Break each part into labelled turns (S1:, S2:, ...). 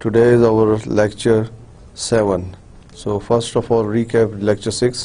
S1: Today is our lecture 7. So first of all recap lecture 6.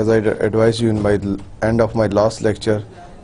S1: As I advised you in my end of my last lecture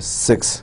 S1: 6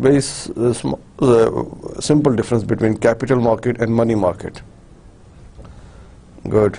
S1: very simple difference between capital market and money market. Good.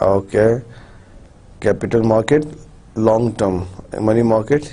S1: okay. Capital market long term, money market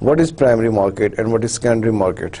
S1: What is primary market and what is secondary market?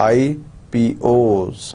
S1: IPOs.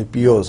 S1: IPOs.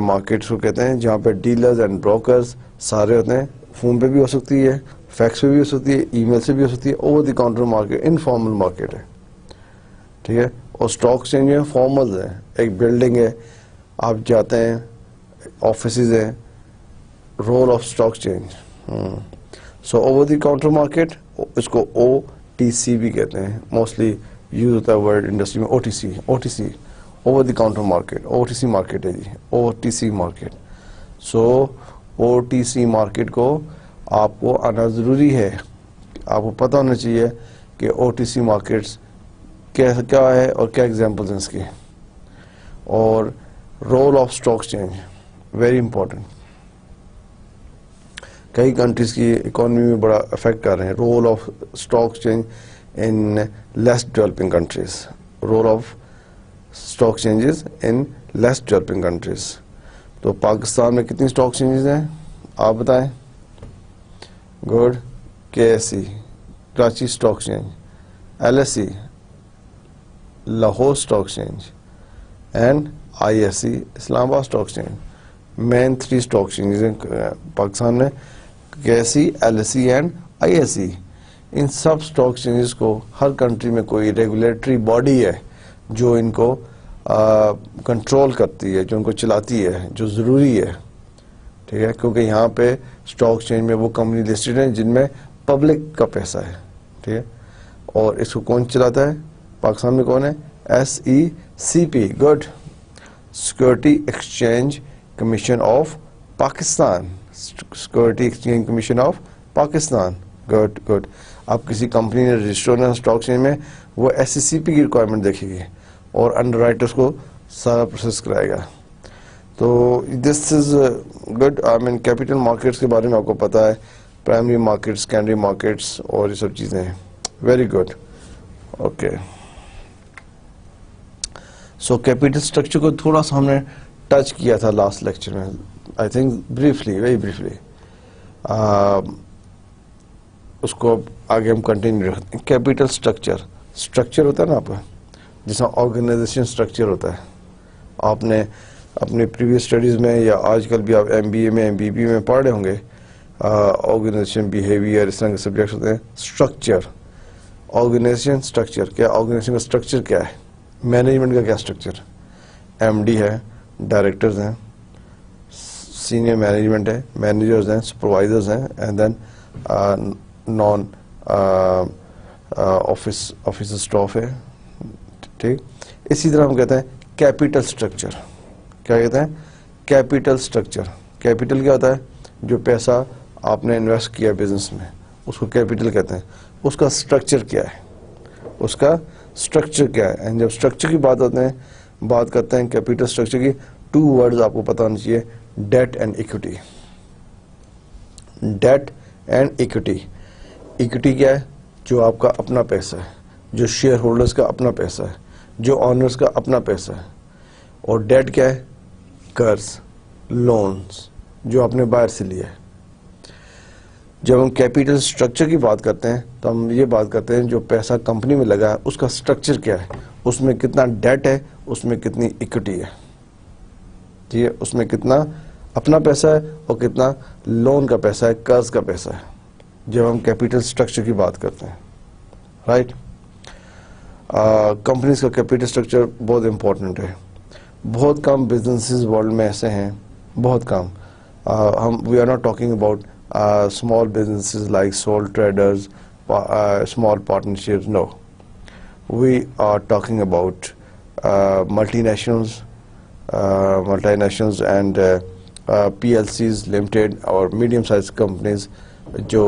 S1: Markets کو کہتے ہیں جہاں پہ dealers and brokers سارے ہوتے ہیں. Phone پہ بھی ہو سکتی ہے, فیکس پہ بھی ہو سکتی ہے, ای میل سے بھی ہو سکتی ہے. Over the counter market informal market ہے, ٹھیک ہے. اور اسٹاک ایکسچینج جو ہے فارمل ہے, ایک بلڈنگ ہے, آپ جاتے ہیں, آفیسز ہیں, role of stock exchange. So over the counter market, اس کو او ٹی سی بھی کہتے ہیں, موسٹلی یوز ہوتا ہے ورڈ انڈسٹری میں. O T C over the counter market, O T C market ہے جی, O T C market. So O T C market کو آپ کو آنا ضروری ہے, آپ کو پتہ ہونا چاہیے کہ او ٹی سی مارکیٹس کیا ہے اور کیا ایگزامپلس ہیں اس کی. اور role of stock exchange very important, کئی کنٹریز کی اکانومی میں بڑا افیکٹ کر رہے ہیں. Role of stock exchange in less developing countries, role of stock exchanges in less developing countries. تو پاکستان میں کتنی اسٹاک ایکسچینجز ہیں آپ بتائیں؟ Good. K S C Karachi stock exchange, L S C Lahore stock exchange, and I S C Islamabad stock exchange. Main 3 stock exchanges ہیں پاکستان میں, K S C, L S C and I S C. ان سب stock exchanges کو ہر country میں کوئی regulatory body ہے جو ان کو کنٹرول کرتی ہے, جو ان کو چلاتی ہے, جو ضروری ہے, ٹھیک ہے. کیونکہ یہاں پہ اسٹاک ایکسچینج میں وہ کمپنی لسٹڈ ہیں جن میں پبلک کا پیسہ ہے, ٹھیک ہے. اور اس کو کون چلاتا ہے پاکستان میں؟ کون ہے؟ S E C P, good, security exchange commission of Pakistan, security exchange commission of Pakistan, good good. اب کسی کمپنی نے رجسٹر ہونا اسٹاک ایکسچینج میں, وہ ایس سی سی پی کی ریکوائرمنٹ دیکھے گی اور انڈر رائٹرس کو سارا پروسیس کرائے گا. تو this is good. I mean capital markets کے بارے میں آپ کو پتا ہے, پرائمری مارکیٹس, سیکنڈری مارکیٹس اور یہ سب چیزیں ہیں. Very good. اوکے. سو کیپٹل اسٹرکچر کو تھوڑا سا ہم نے ٹچ کیا تھا لاسٹ لیکچر میں, I think briefly, very briefly. اس کو آگے ہم کنٹینیو رکھتے ہیں. کیپٹل اسٹرکچر ہوتا ہے نا آپ کا, جس میں آرگنائزیشن اسٹرکچر ہوتا ہے. آپ نے اپنے پریویس اسٹڈیز میں یا آج کل بھی آپ ایم بی اے میں, ایم بی بی میں پڑھ رہے ہوں گے, آرگنائزیشن بیہیویئر, اس طرح کے سبجیکٹس ہوتے ہیں. اسٹرکچر, آرگنائزیشن اسٹرکچر کیا, آرگنائزیشن کا اسٹرکچر کیا ہے, مینجمنٹ کا کیا اسٹرکچر, ایم ڈی ہے, ڈائریکٹرز ہیں, سینئر مینجمنٹ ہے, مینیجرز ہیں, سپروائزرز ہیں, and then non office staff ہے, ٹھیک. اسی طرح ہم کہتے ہیں کیپٹل اسٹرکچر. کیا کہتے ہیں؟ Capital structure. کیپٹل کیا ہوتا ہے؟ جو پیسہ آپ نے انویسٹ کیا بزنس میں, اس کو کیپٹل کہتے ہیں. اس کا اسٹرکچر کیا ہے, اس کا اسٹرکچر کیا ہے. اینڈ جب اسٹرکچر کی بات کرتے ہیں کیپٹل اسٹرکچر کی, 2 ورڈز آپ کو پتہ ہونا چاہیے, debt and equity. Debt and equity. Equity کیا ہے؟ جو آپ کا اپنا پیسہ ہے, جو شیئر ہولڈرز کا اپنا پیسہ ہے, جو آنرز کا اپنا پیسہ ہے. اور ڈیٹ کیا ہے؟ قرض, لونز جو آپ نے باہر سے لیا ہے. جب ہم کیپٹل اسٹرکچر کی بات کرتے ہیں تو ہم یہ بات کرتے ہیں جو پیسہ کمپنی میں لگا ہے اس کا اسٹرکچر کیا ہے, اس میں کتنا ڈیٹ ہے, اس میں کتنی ایکوٹی ہے, ٹھیک ہے, اس میں کتنا اپنا پیسہ ہے اور کتنا لون کا پیسہ ہے, قرض کا پیسہ ہے, جب ہم کیپٹل اسٹرکچر کی بات کرتے ہیں, رائٹ. کمپنیز کا کیپٹل اسٹرکچر بہت امپورٹنٹ ہے. بہت کم بزنسز ورلڈ میں ایسے ہیں, بہت کم. We are not talking about small businesses like sole traders, small partnerships. No, we are talking about multinationals and PLCs, limited or medium-sized companies جو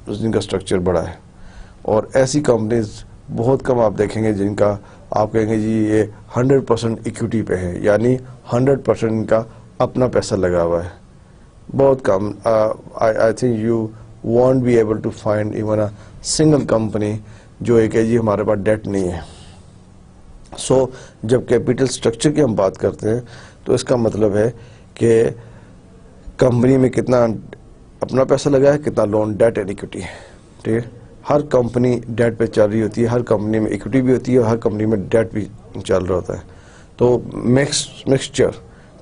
S1: جن کا اسٹرکچر بڑا ہے. اور ایسی کمپنیز بہت کم آپ دیکھیں گے جن کا آپ کہیں گے جی یہ 100% ایکوٹی پہ ہے, یعنی 100% ان کا اپنا پیسہ لگا ہوا ہے. بہت کم. I think you want be able to find even a single company جو ایک ہے جی ہمارے پاس ڈیٹ نہیں ہے. سو جب کیپٹل اسٹرکچر کی ہم بات کرتے ہیں تو اس کا مطلب ہے کہ کمپنی میں کتنا اپنا پیسہ لگا ہے, کتنا لون, ڈیٹ اینڈ ایکوٹی, ٹھیک ہے. ہر کمپنی ڈیٹ پہ چل رہی ہوتی ہے, ہر کمپنی میں ایکوٹی بھی ہوتی ہے اور ہر کمپنی میں ڈیٹ بھی چل رہا ہوتا ہے. تو mixture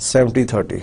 S1: 70-30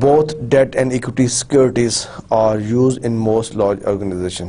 S1: Both debt and equity securities are used in most large organization.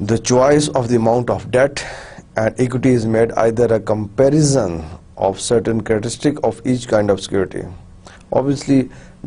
S1: The choice of the amount of debt and equity is made either a comparison of certain characteristic of each kind of security. Obviously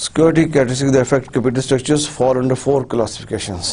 S1: Security characteristics that affect capital structures fall under 4 classifications,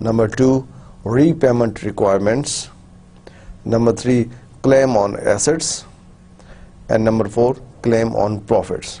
S1: Number 2, repayment requirements. Number 3, claim on assets. And number 4, claim on profits.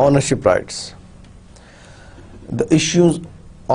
S1: Ownership rights. The issues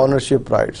S1: Ownership rights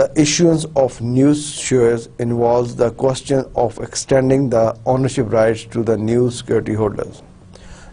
S1: The issuance of new shares involves the question of extending the ownership rights to the new security holders.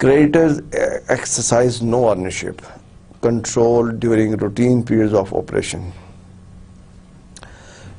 S1: Creditors exercise no ownership control during routine periods of operation.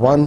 S1: 1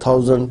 S1: 1000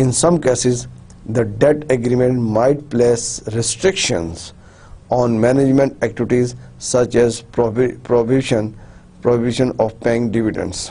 S1: In some cases, the debt agreement might place restrictions on management activities such as prohibition of paying dividends.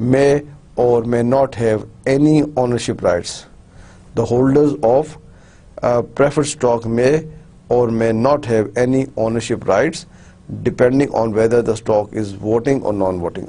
S1: may or may not have any ownership rights. The holders of preferred stock may or may not have any ownership rights depending on whether the stock is voting or non-voting.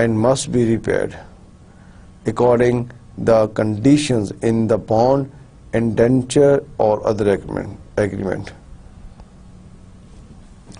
S1: and must be repaired according the conditions in the bond, indenture or other agreement.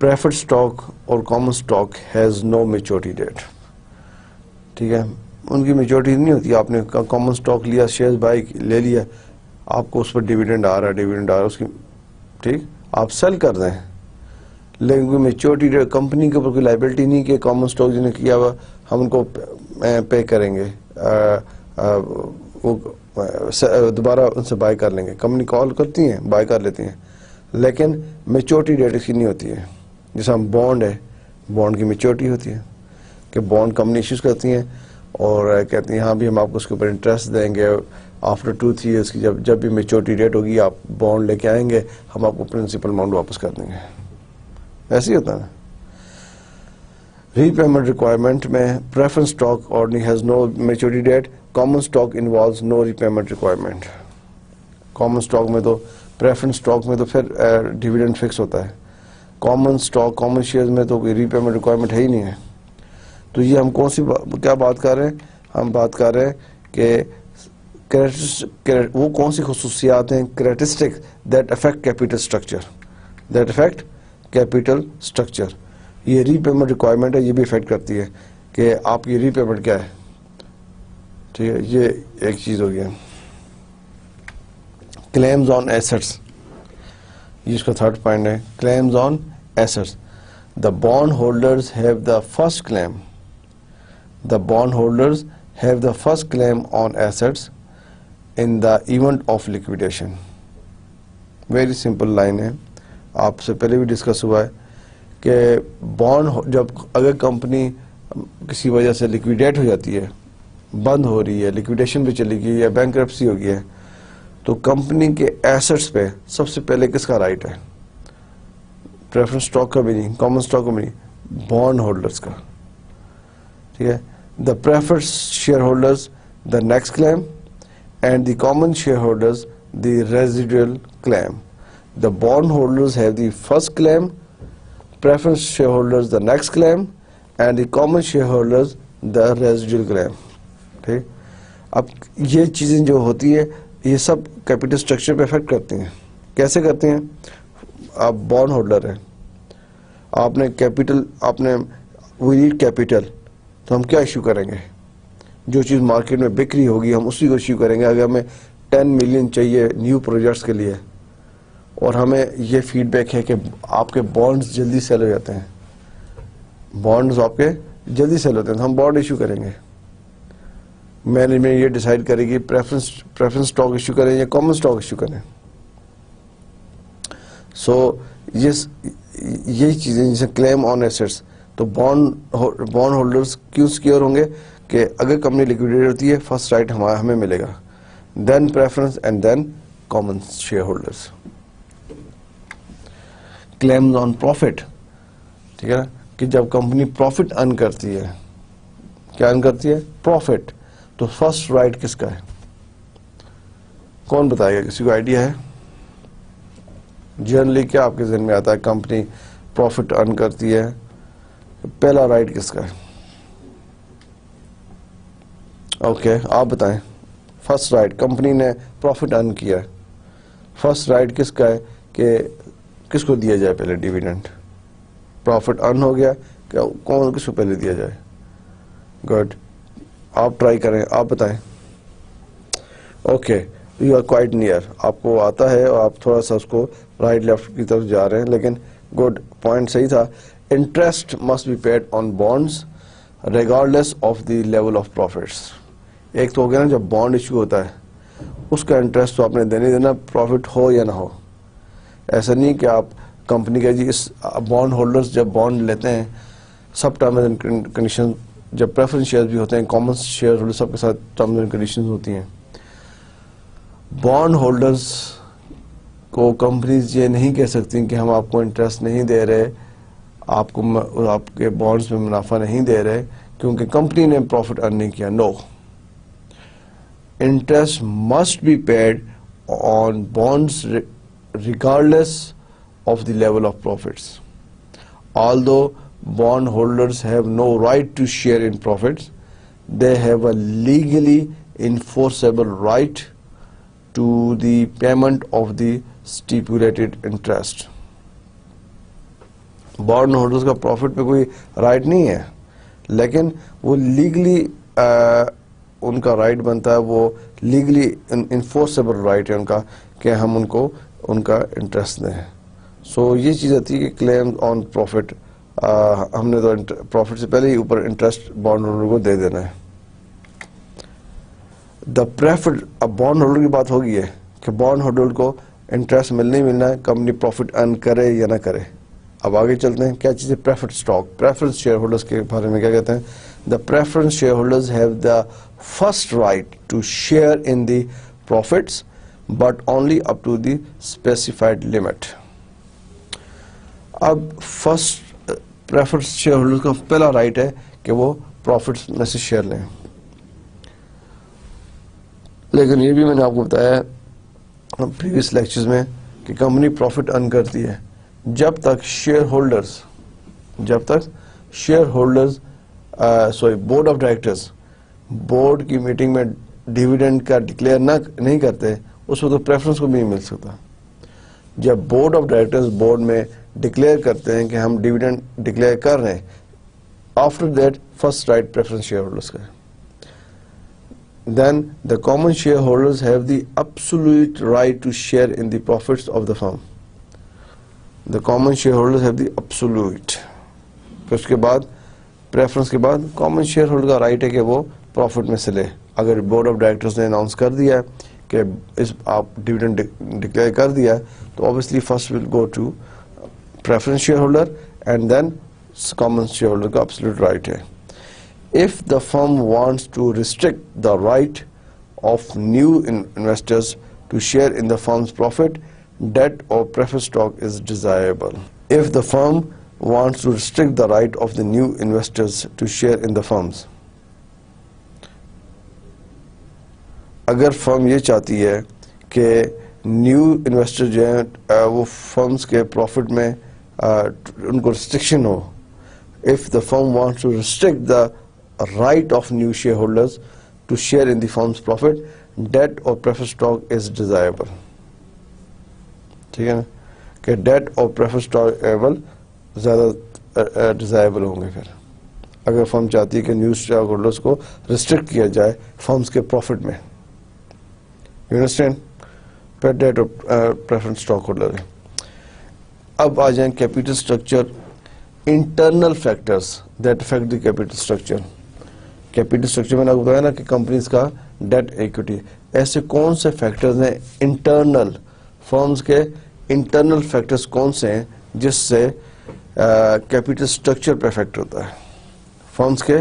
S1: preferred stock اور common stock has no maturity date. ٹھیک ہے, ان کی maturity نہیں ہوتی. آپ نے common stock لیا, shares by لے لیا, آپ کو اس پر ڈیویڈنڈ آ رہا ہے اس کی, ٹھیک, آپ سیل کر دیں, لیکن کوئی میچورٹی کمپنی کے اوپر کوئی لائبلٹی نہیں کہ کامن اسٹاک جنہیں کیا ہوا ہم ان کو پے کریں گے, وہ دوبارہ ان سے بائی کر لیں گے. کمپنی کال کرتی ہیں, بائی کر لیتی ہیں, لیکن میچورٹی ڈیٹ اس کی نہیں ہوتی ہے. جیسا ہم بانڈ ہے, بانڈ کی میچورٹی ہوتی ہے کہ بانڈ کمپنی ایشوز کرتی ہیں اور کہتی ہیں ہاں بھی ہم آپ کو اس کے اوپر انٹرسٹ دیں گے آفٹر 2-3 ایئرس کی, جب بھی میچورٹی ڈیٹ ہوگی آپ بانڈ لے کے آئیں گے, ہم آپ کو پرنسپل اماؤنٹ واپس کر دیں گے. ایسے ہی ہوتا ہے. ری پیمنٹ ریکوائرمنٹ میں preference stock ordinary has no maturity date, common stock involves no repayment requirement. Common stock میں تو پریفرنس اسٹاک میں تو پھر ڈیویڈنڈ فکس ہوتا ہے. کامن اسٹاک کامن شیئرز میں تو کوئی ری پیمنٹ ریکوائرمنٹ ہے ہی نہیں ہے. تو یہ ہم کون سی کیا بات کر رہے ہیں, ہم بات کر رہے ہیں کہ وہ کون سی خصوصیات ہیں, characteristic that affect capital structure, that affect capital structure. یہ ری پیمنٹ ریکوائرمنٹ ہے, یہ بھی افیکٹ کرتی ہے کہ آپ کی ری پیمنٹ کیا ہے. ٹھیک ہے, یہ ایک چیز ہو گیا. کلیمز آن ایسٹس, یہ اس کا تھرڈ پوائنٹ ہے, claims on assets. The bondholders have the first claim. The bondholders have the first claim on assets in the event of liquidation. Very simple line ہے, آپ سے پہلے بھی ڈسکس ہوا ہے کہ بانڈ جب اگر کمپنی کسی وجہ سے لیکویڈیٹ ہو جاتی ہے, بند ہو رہی ہے, لیکویڈیشن پہ چلی گئی یا بینکرپسی ہو گئی ہے, تو کمپنی کے ایسٹس پہ سب سے پہلے کس کا رائٹ ہے؟ پریفرنس اسٹاک کا بھی نہیں, کامن اسٹاک کا بھی نہیں, بانڈ ہولڈرس کا. ٹھیک ہے, the preferred shareholders the next claim and the common shareholders the residual claim. The bond holders have the first claim, preference share holders the next claim and the common shareholders the residual claim. ٹھیک, اب یہ چیزیں جو ہوتی ہے یہ سب capital structure پہ افیکٹ کرتی ہیں. کیسے کرتی ہیں؟ آپ بانڈ ہولڈر ہیں, آپ نے کیپیٹل, آپ نے وی نیڈ کیپیٹل, تو ہم کیا ایشو کریں گے؟ جو چیز مارکیٹ میں بک رہی ہوگی ہم اسی کو ایشو کریں گے. اگر ہمیں 10 ملین چاہیے نیو پروجیکٹس کے لیے اور ہمیں یہ فیڈ بیک ہے کہ آپ کے بانڈز جلدی سیل ہو جاتے ہیں, بانڈز آپ کے جلدی سیل ہوتے ہیں, تو ہم بانڈ ایشو کریں گے. مینجمنٹ یہ ڈیسائیڈ کرے گی پریفرنس اسٹاک ایشو کریں یا کامن اسٹاک ایشو کریں. سو یہی چیزیں جیسے کلیم آن ایسٹس, تو بانڈ ہولڈرز کیوں سیکیور ہوں گے کہ اگر کمپنی لیکویڈیٹ ہوتی ہے فرسٹ رائٹ ہمیں ملے گا, then preference and then common shareholders. Claims on profit, ٹھیک ہے نا, کہ جب کمپنی پروفٹ ارن کرتی ہے, کیا ارن کرتی ہے؟ پروفٹ, تو فرسٹ رائٹ کس کا ہے؟ کون بتائے گا؟ کسی کو آئیڈیا ہے؟ جنرلی کیا آپ کے ذہن میں آتا ہے؟ کمپنی پروفٹ ارن کرتی ہے, پہلا رائٹ کس کا ہے؟ اوکے, آپ بتائیں. فرسٹ رائٹ, کمپنی نے پروفٹ ارن کیا ہے, فرسٹ رائٹ کس کا ہے کہ کس کو دیا جائے پہلے ڈیویڈنڈ؟ پروفٹ ارن ہو گیا, کون کس کو پہلے دیا جائے؟ گڈ, آپ ٹرائی کریں, آپ بتائیں. Okay, you are quite near, آپ کو آتا ہے اور آپ تھوڑا سا اس کو رائٹ لیفٹ کی طرف جا رہے ہیں, لیکن گڈ پوائنٹ صحیح تھا. Interest must be paid on bonds regardless of the level of profits. ایک تو ہو گیا نا, جب بانڈ ایشو ہوتا ہے اس کا انٹرسٹ تو آپ نے دینے دینا, پروفٹ ہو یا نہ ہو. ایسا نہیں کہ آپ کمپنی کا جی اس بانڈ ہولڈرز جب بانڈ لیتے ہیں سب ٹرمز اینڈ کنڈیشن, جب پریفرنس شیئر بھی ہوتے ہیں, کامن شیئر ہولڈر, سب کے ساتھ ٹرمز اینڈ کنڈیشن ہوتی ہیں. بانڈ ہولڈرز کو کمپنیز یہ نہیں کہہ سکتی کہ ہم آپ کو انٹرسٹ نہیں دے رہے, آپ کو آپ کے بانڈز میں منافع نہیں دے رہے کیونکہ کمپنی نے پروفٹ ارن نہیں کیا. No, interest must be paid on bonds regardless of the level of profits. Although bondholders have no right to share in profits, they have a legally enforceable right to the payment of the stipulated interest. Bond holders کا profit پہ کوئی right نہیں ہے, لیکن وہ legally ان کا right بنتا ہے, وہ لیگلی انفورسیبل رائٹ ہے ان کا کہ ہم ان کو ان کا انٹرسٹ دیں. سو یہ چیز آتی ہے کہ کلیم آن پروفٹ, ہم نے تو پروفٹ سے پہلے ہی اوپر انٹرسٹ بانڈ ہولڈر کو دے دینا ہے. دا پریفرڈ, اب بانڈ ہولڈر کی بات ہوگی ہے کہ بانڈ ہولڈر کو انٹرسٹ ملنا ہی ملنا ہے, کمپنی پروفٹ ارن کرے یا نہ کرے. اب آگے چلتے ہیں, کیا چیز ہے preferred stock. Preference share holders کے بارے میں کیا کہتے ہیں؟ The preference share holders have the first right to share in the profits but only up to the specified limit. اب فرسٹ پریفرنس شیئر ہولڈر کا پہلا رائٹ ہے کہ وہ پروفٹس میں سے شیئر لیں, لیکن یہ بھی میں نے آپ کو بتایا پریویس لیکچرز میں کہ کمپنی پروفٹ ارن کرتی ہے جب تک share holders board of directors board کی میٹنگ میں ڈیویڈنڈ کا ڈکلیئر نہیں کرتے, اس وقت پریفرنس کو بھی نہیں مل سکتا. جب بورڈ آف ڈائریکٹرز بورڈ میں ڈکلیئر کرتے ہیں کہ ہم ڈیویڈنڈ ڈکلیئر کر رہے ہیں, after that first right preference share holders کا ہے. Then the common shareholders have the absolute right to share in the profits of the firm. The common shareholders have the absolute. پھر اس کے بعد preference کے بعد کامن شیئر ہولڈر کا right ہے کہ وہ پروفٹ میں سے لے. اگر بورڈ آف ڈائریکٹرز نے اناؤنس کر دیا ہے کہ آپ ڈیویڈنڈ ڈکلیئر کر دیا ہے تو obviously first will go to preference shareholder and then common shareholder کا absolute right ہے. If the firm wants to restrict the right of new investors to share in the firm's profit, debt or preferred stock is desirable. If the firm wants to restrict the right of the new investors to share in the firms, اگر فرم یہ چاہتی ہے کہ new investor جو ہیں وہ firms کے profit میں ان کو restriction who, if the firm wants to restrict the right of new shareholders to share in the firm's profit, debt or preferred stock is desirable. ٹھیک ہے نا کہ debt اور preferred stock زیادہ desirable ہوں گے پھر اگر فرم چاہتی ہے کہ نیو شیئر ہولڈرز کو ریسٹرکٹ کیا جائے فرمز کے پروفٹ میں. You understand? پھر debt اور preferred stock ہولڈر ہے. اب آ جائیں capital structure, internal factors that affect the capital structure. Capital structure میں نے آپ کو بتایا نا کہ کمپنیز کا ڈیٹ ایکوٹی, ایسے کون سے فیکٹرز ہیں انٹرنل, فرمز کے انٹرنل فیکٹرز کون سے ہیں جس سے کیپیٹل اسٹرکچر پہ افیکٹ ہوتا ہے. فرمز کے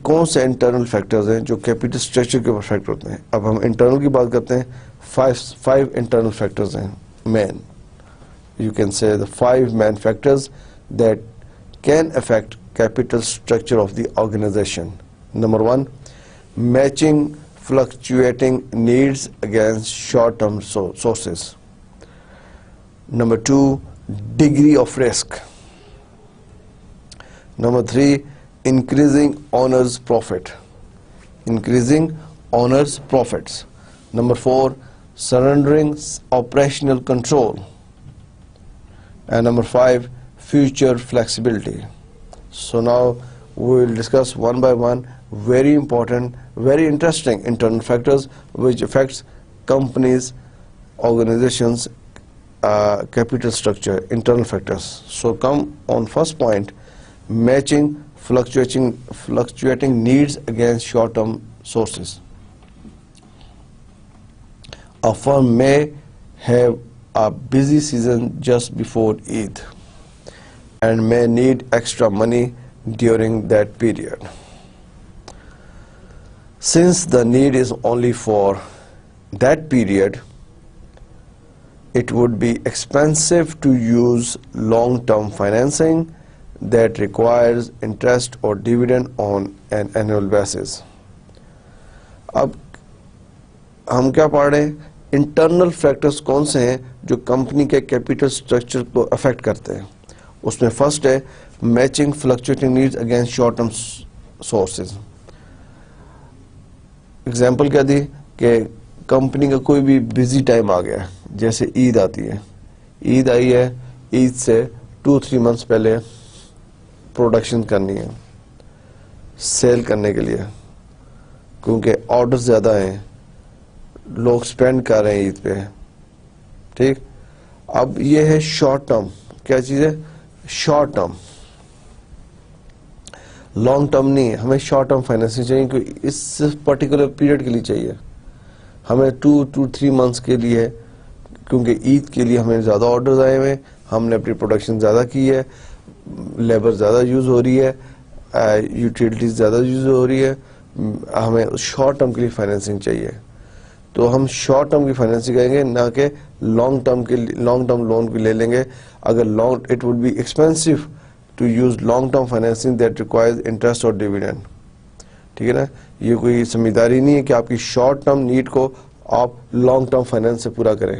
S1: کون سے انٹرنل فیکٹرز ہیں جو کیپیٹل اسٹرکچر کے اوپر افیکٹ ہوتے ہیں. اب ہم انٹرنل کی بات کرتے ہیں, 5 انٹرنل فیکٹرز ہیں مین. You can say the 5 main factors that can affect capital structure of the organization. Number 1, matching fluctuating needs against short-term sources. Number 2, degree of risk. Number 3, increasing owner's profit. Increasing owner's profits. Number 4, surrendering operational control. And number 5, future flexibility. So now we will discuss one by one very important, very interesting internal factors which affects companies, organizations, capital structure, internal factors. So come on first point, matching fluctuating needs against short-term sources. A firm may have a busy season just before Eid and may need extra money during that period. Since the need is only for that period, it would be expensive to use long-term financing that requires interest or dividend on an annual basis. اب ہم کیا پڑھ رہے ہیں, internal factors کون سے ہیں جو کمپنی کے کیپیٹل اسٹرکچر کو افیکٹ کرتے ہیں. اس میں فرسٹ ہے matching fluctuating needs against short term sources. Example کیا دی کہ کمپنی کا کوئی بھی بزی ٹائم آ گیا, جیسے عید آتی ہے, عید آئی ہے, عید سے 2-3 months پہلے پروڈکشن کرنی ہے سیل کرنے کے لیے, کیونکہ آرڈر زیادہ ہیں, لوگ سپینڈ کر رہے ہیں عید پہ, ٹھیک. اب یہ ہے شارٹ ٹرم, کیا چیز ہے شارٹ ٹرم, لانگ ٹرم نہیں ہے. ہمیں شارٹ ٹرم فائنینسنگ چاہیے کیونکہ اس پرٹیکولر پیریڈ کے لیے چاہیے ہمیں 2-3 months کے لیے, کیونکہ عید کے لیے ہمیں زیادہ آرڈرز آئے ہوئے, ہم نے اپنی پروڈکشن زیادہ کی ہے, لیبر زیادہ یوز ہو رہی ہے, یوٹیلیٹیز زیادہ یوز ہو رہی ہے, ہمیں شارٹ ٹرم کے لیے فائنینسنگ چاہیے. تو ہم شارٹ ٹرم کی فائنینسنگ کریں گے, نہ کہ لانگ ٹرم لون بھی لے لیں گے. اگر long it would be expensive to use long term financing that requires interest اور ڈیویڈینڈ, ٹھیک ہے نا. یہ کوئی سمجھداری نہیں ہے کہ آپ کی شارٹ ٹرم نیڈ کو آپ لانگ ٹرم فائنینس سے پورا کریں,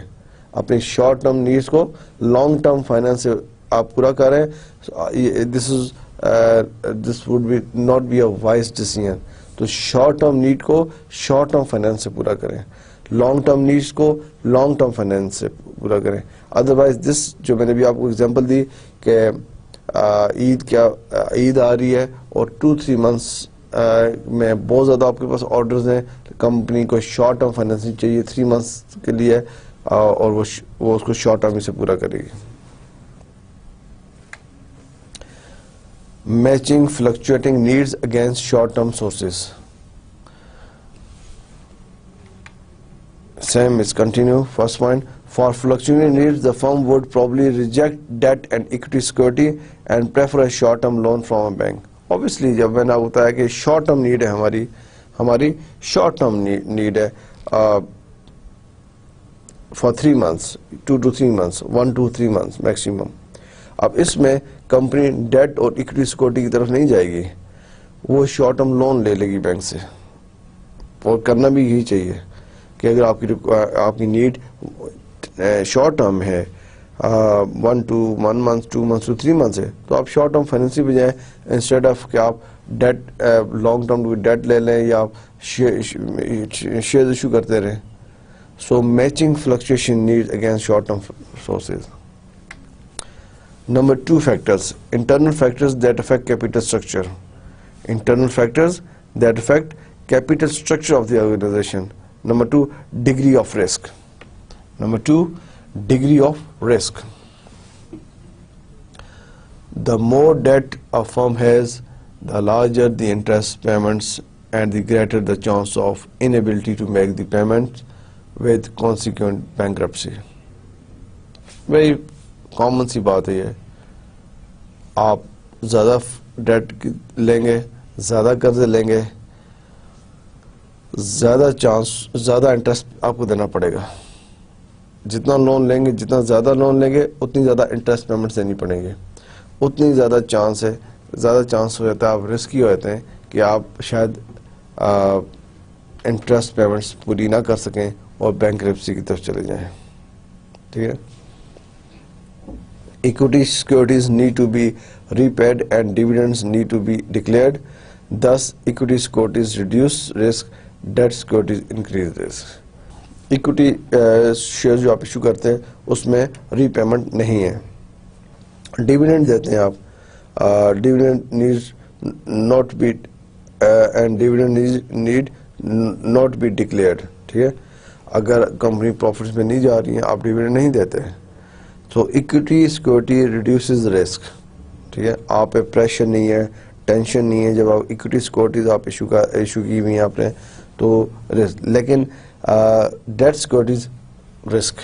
S1: اپنی شارٹ ٹرم نیڈس کو لانگ ٹرم فائنینس سے آپ پورا کریں. This would be not be a wise decision. تو شارٹ ٹرم نیڈ کو شارٹ ٹرم فائنینس سے پورا کریں, لانگ ٹرم نیڈس کو لانگ ٹرم فائنینس سے پورا کریں. ادروائز دس جو میں نے بھی آپ کو اگزامپل دی کہ عید آ رہی ہے اور 2-3 months میں بہت زیادہ آپ کے پاس آرڈرز ہیں, کمپنی کو شارٹ ٹرم فائنینسنگ چاہیے 3 months کے لیے, اور وہ اس کو شارٹ ٹرم سے پورا کرے گی. Matching fluctuating needs against short term sources. Same is continue. First point, for fluctuating needs, the firm would probably reject debt and equity security and prefer a short-term loan from a bank. Obviously, جب میں نے بتایا کہ short term need ہے ہماری short term need ہے for 3 months, 2 to 3 months, 1 to 3 months maximum. اب اس میں کمپنی ڈیٹ اور اکوٹی سیکورٹی کی طرف نہیں جائے گی, وہ شارٹ ٹرم لون لے لے گی بینک سے, اور کرنا بھی یہی چاہیے کہ اگر آپ کی نیڈ شارٹ ٹرم ہے 1 to 1 month, 2 months to 3 months ہے, تو آپ شارٹ ٹرم فائنینسنگ پہ جائیں انسٹیڈ آف کہ آپ ڈیٹ لانگ ٹرم ڈیٹ لے لیں یا آپ شیئر ایشو کرتے رہیں. So matching fluctuation needs against short-term sources. Number 2 factors, internal factors that affect capital structure. Internal factors that affect capital structure of the organization. Number 2, degree of risk. Number 2, degree of risk. The more debt a firm has, the larger the interest payments and the greater the chance of inability to make the payments with consequent bankruptcy. Very common سی بات ہے یہ. آپ زیادہ date لیں گے, زیادہ قرضے لیں گے, زیادہ انٹرسٹ آپ کو دینا پڑے گا. جتنا لون لیں گے, جتنا زیادہ لون لیں گے, اتنی زیادہ انٹرسٹ پیمنٹس دینی پڑیں گے, اتنی زیادہ چانس ہو جاتا ہے, آپ رسکی ہو جاتے ہیں کہ آپ شاید انٹرسٹ پیمنٹس پوری نہ کر سکیں اور بینکرپسی کی طرف چلے جائیں. ٹھیک ہے. Equity securities need to be repaid and dividends need to be declared. Thus, equity securities reduce risk, debt securities increase risk. Equity share جو آپ ایشو کرتے ہیں اس میں ری پیمنٹ نہیں ہے. ڈیویڈنڈ دیتے ہیں آپ, dividend need not be declared. ٹھیک ہے. اگر کمپنی پروفٹس میں نہیں جا رہی ہیں, آپ ڈیویڈنڈ نہیں دیتے. تو اکوٹی سیکورٹی ریڈیوسز رسک. ٹھیک ہے. آپ پہ پریشر نہیں ہے, ٹینشن نہیں ہے. جب آپ اکوٹی سیکورٹیز آپ ایشو کی ہوئی ہیں آپ نے تو رسک, لیکن debt securities risk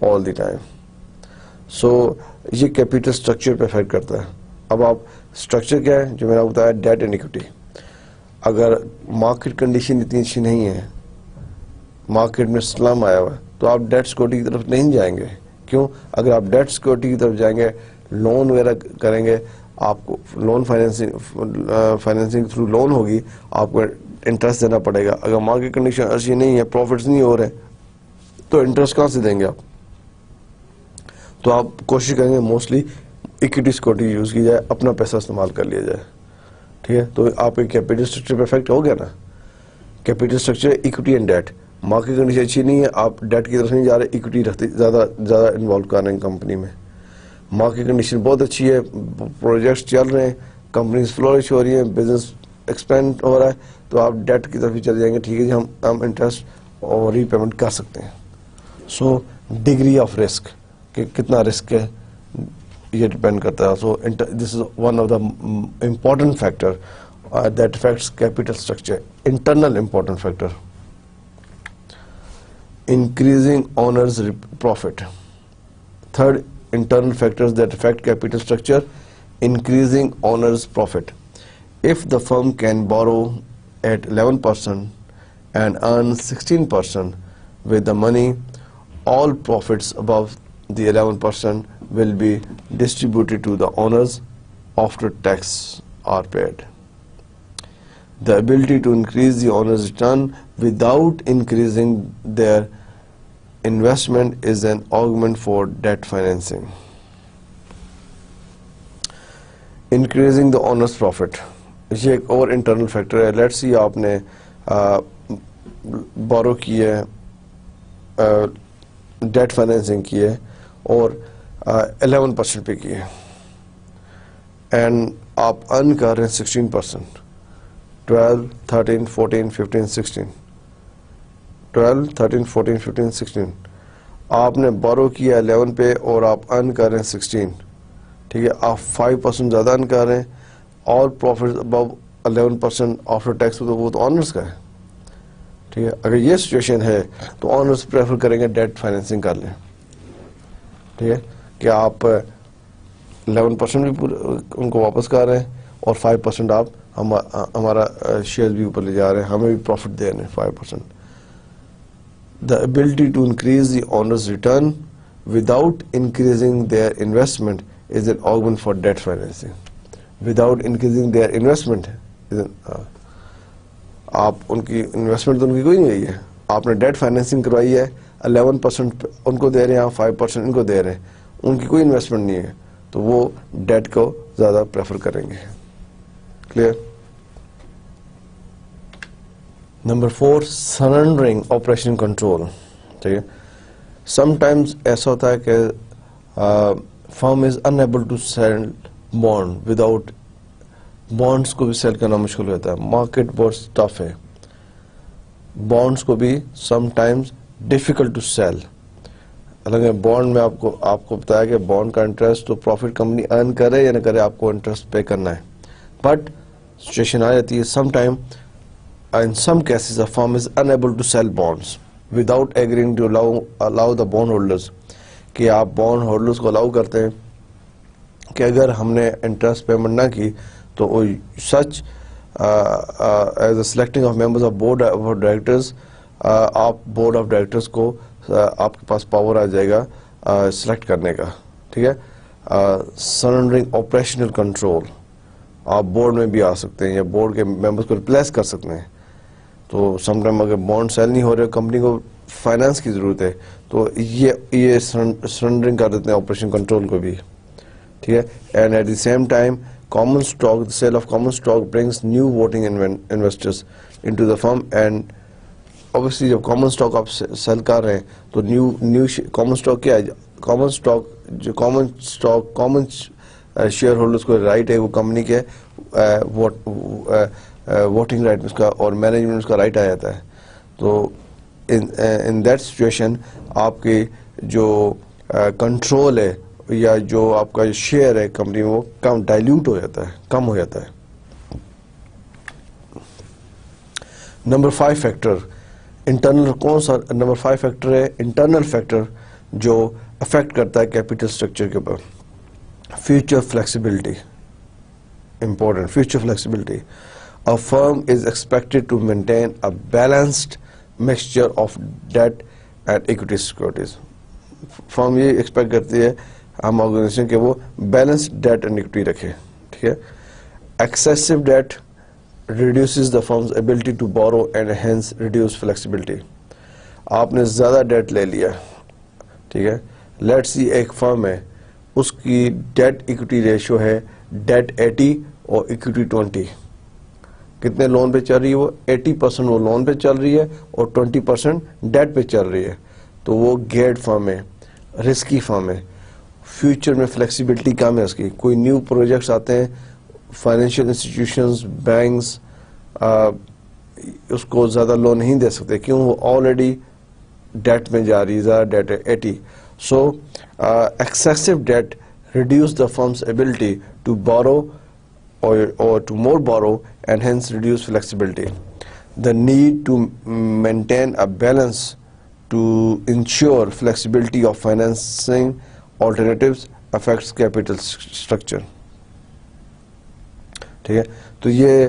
S1: all the time. So یہ کیپیٹل اسٹرکچر پہ افیکٹ کرتا ہے. اب آپ اسٹرکچر کیا ہے جو میں نے بتایا, ڈیٹ اینڈ اکوٹی. اگر مارکیٹ کنڈیشن اتنی اچھی نہیں ہے, مارکیٹ میں سلم آیا ہوا ہے, تو آپ ڈیٹ سیکورٹی کی طرف نہیں جائیں گے. کیوں؟ اگر آپ ڈیٹ سیکورٹی کی طرف جائیں گے, لون وغیرہ کریں گے, آپ کو لون فائنینسنگ تھرو لون ہوگی, آپ کو انٹرسٹ دینا پڑے گا. اگر مارکیٹ کنڈیشن ایسی نہیں ہے, پروفٹس نہیں ہو رہے, تو انٹرسٹ کہاں سے دیں گے آپ؟ تو آپ کوشش کریں گے موسٹلی اکوٹی سیکورٹی یوز کی جائے, اپنا پیسہ استعمال کر لیا جائے. ٹھیک ہے. تو آپ کے کیپیٹل اسٹرکچر پہ افیکٹ ہو گیا نا. Capital structure equity and debt. Market condition اچھی نہیں ہے, آپ ڈیٹ کی طرف نہیں جا رہے, اکوٹی رکھتے زیادہ انوالو کر رہے ہیں کمپنی میں. مارکیٹ کنڈیشن بہت اچھی ہے, پروجیکٹس چل رہے ہیں, کمپنیز فلورش ہو رہی ہیں, بزنس ایکسپینڈ ہو رہا ہے, تو آپ ڈیٹ کی طرف ہی چل جائیں گے. ٹھیک ہے جی, ہم انٹرسٹ اور ری پیمنٹ کر سکتے ہیں. سو ڈگری آف رسک, کہ کتنا رسک ہے یہ ڈپینڈ کرتا ہے. So this is one of the important factor that affects capital structure. Internal important factor, increasing owner's profit. Third, internal factors that affect capital structure, increasing owner's profit. If the firm can borrow at 11% and earn 16% with the money, all profits above the 11% will be distributed to the owners after tax are paid. The ability to increase the owner's return without increasing their investment is an augment for debt financing. Increasing the owner's profit, یہ ایک اور internal factor ہے. Let's see آپ نے borrow کی ہے, date financing کی ہے اور 11% پہ کی ہے, اینڈ آپ ارن کر رہے ہیں 16%. 12, 13, 14, 15, 16. 12, 13, 14, 15, 16. آپ نے بورو کیا 11 پہ اور آپ ارن کر رہے ہیں 16. ٹھیک ہے, آپ 5% زیادہ ارن کر رہے ہیں. اور پروفٹ ابو 11% آفٹر ٹیکس, تو وہ تو آنرس کا ہے. ٹھیک ہے, اگر یہ سچویشن ہے تو آنرس پریفر کریں گے ڈیٹ فائنینسنگ کر لیں. ٹھیک ہے, کہ آپ 11% بھی ان کو واپس کر رہے ہیں اور 5% آپ ہمارا شیئر بھی اوپر لے جا رہے ہیں, ہمیں بھی پروفٹ دے رہے ہیں 5%. The ability to increase the owner's return without increasing their investment is an augment for debt financing. Without increasing their investment is آپ ان کی انویسٹمنٹ تو ان کی کوئی نہیں ہوئی ہے, آپ نے ڈیٹ فائنینسنگ کروائی ہے, 11% ان کو دے رہے ہیں, آپ 5% ان کو دے رہے ہیں, ان کی کوئی انویسٹمنٹ نہیں ہے, تو وہ ڈیٹ کو زیادہ پریفر کریں گے. Clear. Number 4, surrendering operation control. ٹھیک ہے, سم ٹائمز ایسا ہوتا ہے کہ firm is enable to sell bond without, bonds کو بھی سیل کرنا مشکل ہوتا ہے, مارکیٹ بہت ٹف ہے, بانڈس کو بھی some times difficult to sell. حالانکہ بانڈ میں آپ کو بتایا کہ بانڈ کا انٹرسٹ تو پروفٹ کمپنی ارن کرے یا نہ کرے, آپ کو انٹرسٹ پے کرنا ہے. بٹ سچویشن آ جاتی ہے some time, in some cases a firm is unable to sell bonds without agreeing to allow the bond holders, کہ آپ بانڈ ہولڈرز کو الاؤ کرتے ہیں کہ اگر ہم نے انٹرسٹ پیمنٹ نہ کی تو such as a selecting of members of board of directors, آپ بورڈ آف ڈائریکٹرز کو آپ کے پاس پاور آ جائے گا سلیکٹ کرنے کا. ٹھیک ہے, سرنڈرنگ آپریشنل کنٹرول, آپ بورڈ میں بھی آ سکتے ہیں یا بورڈ کے ممبرز کو ریپلیس کر سکتے ہیں. تو سم ٹائم اگر بانڈ سیل نہیں ہو رہے, کمپنی کو فائنانس کی ضرورت ہے, تو یہ سرنڈرنگ کر دیتے ہیں آپریشن کنٹرول کو بھی. ٹھیک ہے, and at the same time common stock, sale of common stock brings new voting investors into the firm, and obviously جب کامن اسٹاک آپ سیل کر رہے ہیں تو نیو کامن اسٹاک کیا ہے, کامن اسٹاک جو کامن شیئر ہولڈرز کو رائٹ ہے وہ کمپنی کے ووٹنگ رائٹ اس کا اور مینجمنٹ اس کا رائٹ آ جاتا ہے. تو ان دیٹ سچویشن آپ کی جو کنٹرول ہے یا جو آپ کا شیئر ہے کمپنی میں وہ کم ڈائلیوٹ ہو جاتا ہے, کم ہو جاتا ہے. نمبر 5 فیکٹر انٹرنل, کون سا نمبر 5 فیکٹر ہے انٹرنل فیکٹر جو افیکٹ کرتا ہے کیپیٹل اسٹرکچر کے اوپر؟ Future flexibility. Important, future flexibility. A firm is expected to maintain a balanced mixture of debt and equity securities. فرم یہ ایکسپیکٹ کرتی ہے ہم آرگنائزیشن کے وہ بیلنسڈ ڈیٹ اینڈ اکوٹی رکھے. ٹھیک ہے, excessive debt reduces the firm's ability to borrow and hence reduce flexibility. آپ نے زیادہ ڈیٹ لے لیا, ٹھیک ہے, لیٹ سی ایک فرم ہے اس کی ڈیٹ اکوٹی ریشو ہے ڈیٹ 80 اور اکوٹی 20. کتنے لون پہ چل رہی ہے وہ 80% وہ لون پہ چل رہی ہے اور 20% ڈیٹ پہ چل رہی ہے. تو وہ گیئرڈ فرم ہے, رسکی فرم ہے. فیوچر میں فلیکسیبلٹی کم ہے اس کی. کوئی نیو پروجیکٹس آتے ہیں, فائنینشیل انسٹیٹیوشنز, بینکس اس کو زیادہ لون نہیں دے سکتے, کیوں؟ وہ آلریڈی ڈیٹ میں جا رہی ہے, زیادہ ڈیٹ ہے 80. So excessive debt reduces the firm's ability to borrow or to more borrow and hence reduce flexibility. The need to maintain a balance to ensure flexibility of financing alternatives affects capital structure. ٹھیک ہے, تو یہ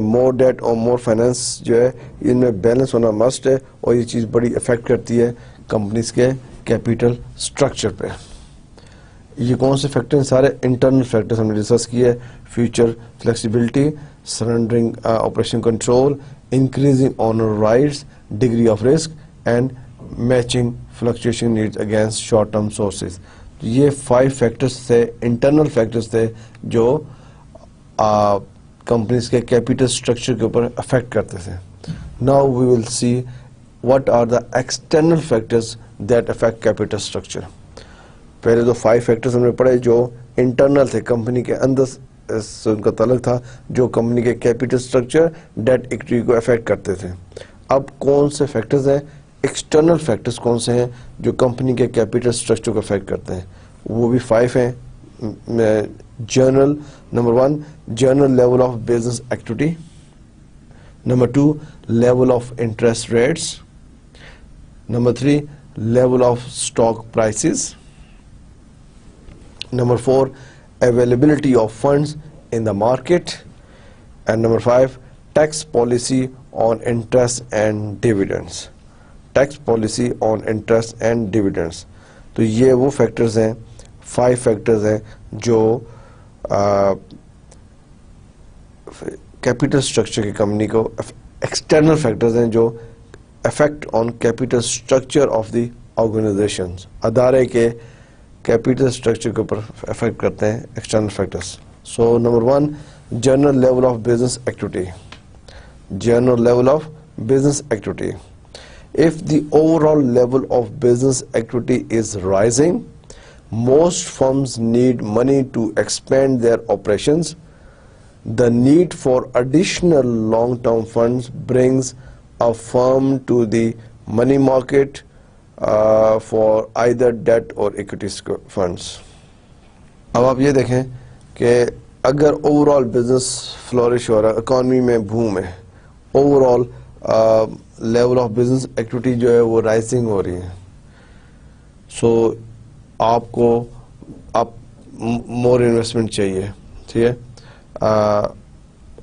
S1: more debt اور مور finance جو ہے ان میں balance ہونا must ہے, اور یہ چیز بڑی افیکٹ کرتی ہے کمپنیز کے کیپیٹل اسٹرکچر پہ. یہ کون سے فیکٹر ہیں؟ سارے انٹرنل فیکٹرز ہم نے ڈسکس کیے. Future flexibility, surrendering operation control, increasing owner rights, degree of risk and matching fluctuation needs against short term sources. یہ 5 فیکٹرز تھے, انٹرنل فیکٹرز تھے جو کمپنیز کے کیپیٹل اسٹرکچر کے اوپر افیکٹ کرتے تھے. Now we will see what are the external factors that affect capital structure. پہلے تو 5 فیکٹرز ہم نے پڑھے جو انٹرنل تھے, کمپنی کے اندر سے ان کا تعلق تھا, جو کمپنی کے کیپیٹل اسٹرکچر, ڈیٹ ایکوٹی کو افیکٹ کرتے تھے. اب کون سے فیکٹرز ہیں ایکسٹرنل فیکٹرز, کون سے ہیں جو کمپنی کے کیپیٹل اسٹرکچر کو افیکٹ کرتے ہیں؟ وہ بھی 5 ہیں. General, number 1 general level of business activity, number 2 level of interest rates, number 3 level of stock prices, number 4 availability of funds in the market, and number 5 tax policy on interest and dividends. Tax policy on interest and dividends. تو یہ وہ factors ہیں, 5 factors ہیں جو capital structure کی company کو, external factors ہیں جو affect on capital structure of the organizations, ادارے کے کیپیٹل اسٹرکچر کے اوپر افیکٹ کرتے ہیں external factors. So number 1 general level of business activity. General level of business activity. If the overall level of business activity is rising, most firms need money to expand their operations. The need for additional long-term funds brings a firm to the money market for either debt or equity funds. اب آپ یہ دیکھیں کہ اگر over all business flourish ہو رہا ہے, economy میں boom ہے, over all level of business activity جو ہے وہ رائزنگ ہو رہی ہے, سو آپ کو مور انویسٹمنٹ چاہیے, ٹھیک ہے,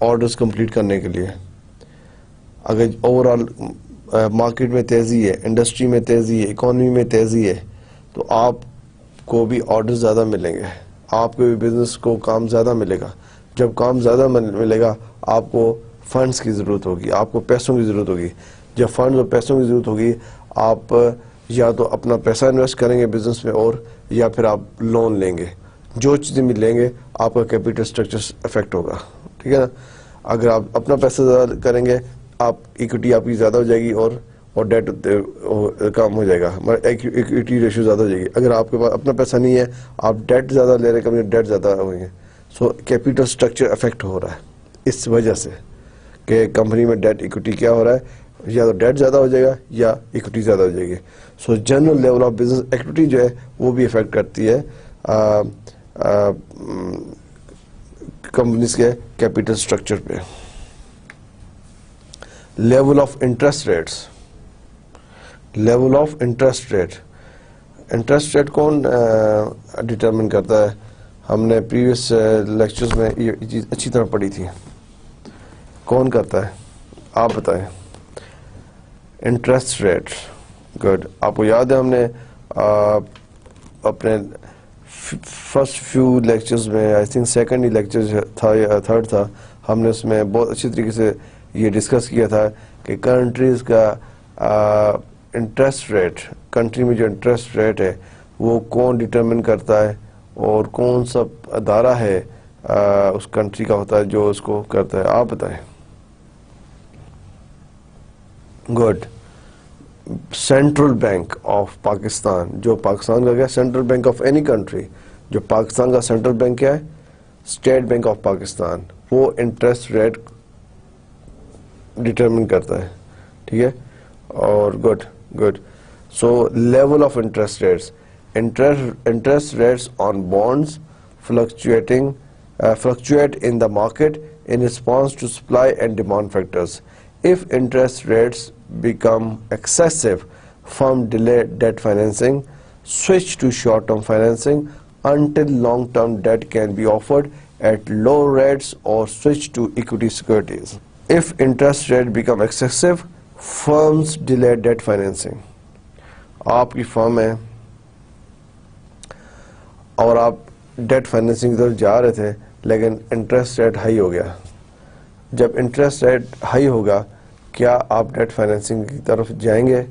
S1: آرڈرز کمپلیٹ کرنے کے لیے. اگر اوور آل مارکیٹ میں تیزی ہے, انڈسٹری میں تیزی ہے, اکانومی میں تیزی ہے, تو آپ کو بھی آرڈر زیادہ ملیں گے, آپ کے بھی بزنس کو کام زیادہ ملے گا. جب کام زیادہ ملے گا آپ کو فنڈز کی ضرورت ہوگی, آپ کو پیسوں کی ضرورت ہوگی. جب فنڈز اور پیسوں کی ضرورت ہوگی, آپ یا تو اپنا پیسہ انویسٹ کریں گے بزنس میں, اور یا پھر آپ لون لیں گے. جو چیزیں بھی لیں گے آپ کا کیپیٹل اسٹرکچر افیکٹ ہوگا, ٹھیک ہے نا. اگر آپ اپنا پیسہ زیادہ کریں گے, آپ ایکوٹی آپ کی زیادہ ہو جائے گی اور ڈیٹ کم ہو جائے گا, ایکوٹی ریشو زیادہ ہو جائے گی. اگر آپ کے پاس اپنا پیسہ نہیں ہے, آپ ڈیٹ زیادہ لے رہے ہیں, کبھی ڈیٹ زیادہ ہوئیں گے. سو کیپیٹل اسٹرکچر افیکٹ ہو رہا ہے اس وجہ سے کہ کمپنی میں ڈیٹ ایکوٹی کیا ہو رہا ہے, یا تو ڈیٹ زیادہ ہو جائے گا یا ایکوٹی زیادہ ہو جائے گی. So general level of business activity جو ہے وہ بھی افیکٹ کرتی ہے کمپنیز کے کیپیٹل اسٹرکچر پہ. Level of interest rates. Level of interest rate. Interest rate کون ڈٹرمن کرتا ہے؟ ہم نے پریویس لیکچرز میں یہ چیز اچھی طرح پڑھی تھی. کون کرتا ہے آپ بتائیں؟ Interest rate. گڈ. آپ کو یاد ہے ہم نے اپنے فرسٹ فیو لیکچرز میں, I think second he lecture تھا یا تھرڈ تھا, ہم نے اس میں بہت اچھی طریقے سے یہ ڈسکس کیا تھا کہ کنٹریز کا انٹرسٹ ریٹ, کنٹری میں جو انٹرسٹ ریٹ ہے وہ کون ڈٹرمن کرتا ہے, اور کون سا ادارہ ہے اس کنٹری کا ہوتا ہے جو اس کو کرتا ہے. آپ بتائیں. Good. Central bank of Pakistan, جو پاکستان کا کیا central bank of any country, جو پاکستان کا سینٹرل بینک کیا ہے, اسٹیٹ بینک آف پاکستان, وہ انٹرسٹ ریٹ ڈٹرمن کرتا ہے. ٹھیک ہے, اور good. So level of interest rates, interest rates on bonds fluctuate in the market in response to supply and demand factors. If interest rates become excessive, firms delay debt financing, switch to short-term financing until long-term debt can be offered at low rates, or switch to equity securities. If interest rates become excessive, firms delay debt financing. آپ کی فرم ہے اور آپ date financing کی طرف جا رہے تھے, لیکن انٹرسٹ ریٹ ہائی ہو گیا. جب انٹرسٹ ریٹ ہائی ہوگا, کیا آپ ڈیٹ فائنینسنگ کی طرف جائیں گے؟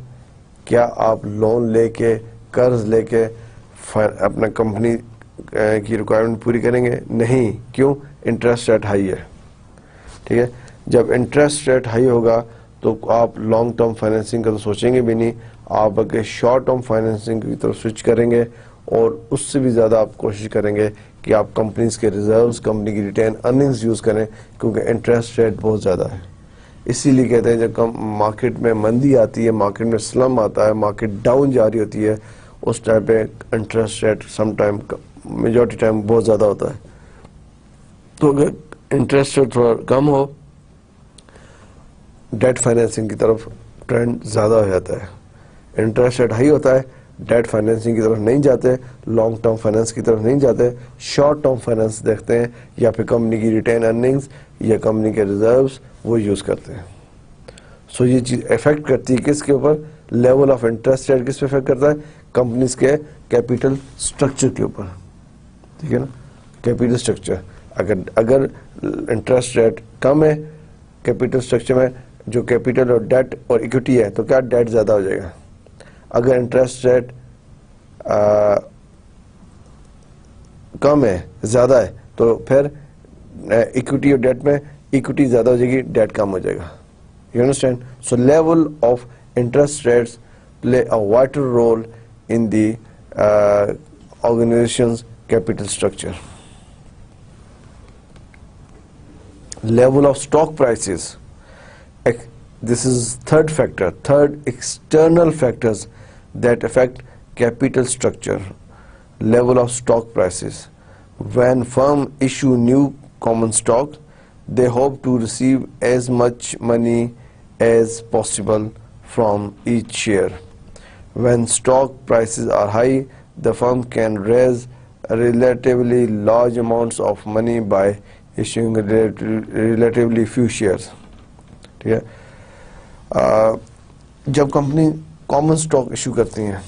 S1: کیا آپ لون لے کے, قرض لے کے اپنا کمپنی کی ریکوائرمنٹ پوری کریں گے؟ نہیں. کیوں؟ انٹرسٹ ریٹ ہائی ہے. ٹھیک ہے, جب انٹرسٹ ریٹ ہائی ہوگا تو آپ لانگ ٹرم فائنینسنگ کا تو سوچیں گے بھی نہیں, آپ اگر شارٹ ٹرم فائنینسنگ کی طرف سوئچ کریں گے, اور اس سے بھی زیادہ آپ کوشش کریں گے کہ آپ کمپنیز کے ریزروز, کمپنی کی ریٹین ارننگز یوز کریں, کیونکہ انٹرسٹ ریٹ بہت زیادہ ہے. اسی لیے کہتے ہیں جب مارکیٹ میں مندی آتی ہے, مارکیٹ میں سلم آتا ہے, مارکیٹ ڈاؤن جاری ہوتی ہے, اس ٹائم پہ interest rate some time majority time بہت زیادہ ہوتا ہے. تو اگر انٹرسٹ ریٹ تھوڑا کم ہو, ڈیٹ فائنینسنگ کی طرف ٹرینڈ زیادہ ہو جاتا ہے. انٹرسٹ ریٹ ہائی ہوتا ہے, ڈیٹ فائنینسنگ کی طرف نہیں جاتے, لانگ ٹرم فائنینس کی طرف نہیں جاتے, شارٹ ٹرم فائنینس دیکھتے ہیں, یا پھر کمپنی کی ریٹین ارننگز یا کمپنی کے ریزروز وہ یوز کرتے ہیں. سو یہ چیز افیکٹ کرتی ہے کس کے اوپر؟ لیول آف انٹرسٹ ریٹ کس پہ افیکٹ کرتا ہے؟ کمپنیز کے کیپیٹل اسٹرکچر کے اوپر. ٹھیک ہے نا, کیپیٹل اسٹرکچر. اگر انٹرسٹ ریٹ کم ہے کیپیٹل اسٹرکچر میں, جو کیپیٹل اور ڈیٹ اور اکوٹی ہے, تو کیا ڈیٹ زیادہ ہو جائے گا. اگر انٹرسٹ ریٹ کم ہے, زیادہ ہے, تو پھر اکوٹی اور ڈیٹ میں اکوٹی زیادہ ہو جائے گی, ڈیٹ کم ہو جائے گا. You understand? So level of interest rates play a vital role in the organization's capital structure. Level of stock prices. This is third factor, third external factors that affect capital structure. Level of stock prices. When firms issue new common stock, they hope to receive as much money as possible from each share. When stock prices are high, the firm can raise relatively large amounts of money by issuing relatively few shares. ٹھیک ہے, جب company common stock issue کرتی ہیں,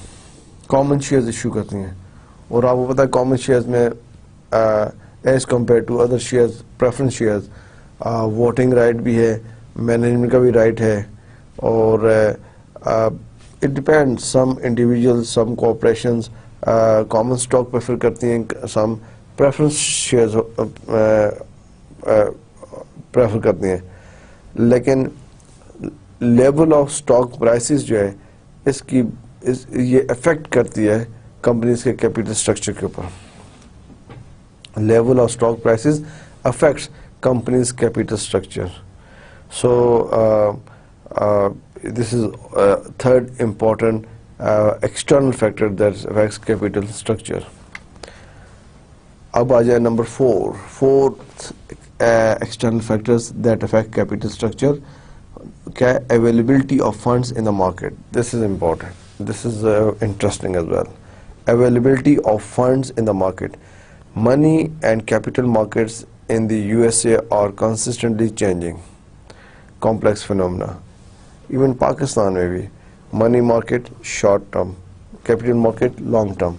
S1: common shares issue کرتی ہیں, اور آپ کو پتا ہے کامن شیئرز میں as compare to other shares, preference shares, voting right بھی ہے, مینجمنٹ کا بھی رائٹ ہے, اور it depends, some individuals, some corporations common stock prefer کرتی ہیں, some preference shares prefer کرتی ہیں. لیکن لیول آف اسٹاک پرائسز جو ہے یہ افیکٹ کرتی ہے کمپنیز کے کیپیٹل اسٹرکچر کے اوپر. Level of stock prices affects companies capital structure. So this is third important external factor that affects capital structure. اب آ جائے number 4. Fourth external factors that affect capital structure. کیا ہے؟ Availability of funds in the market. This is important. This is interesting as well. Availability of funds in the market. Money and capital markets in the USA are consistently changing. Complex phenomena. Even Pakistan میں بھی money market short term, capital market long term.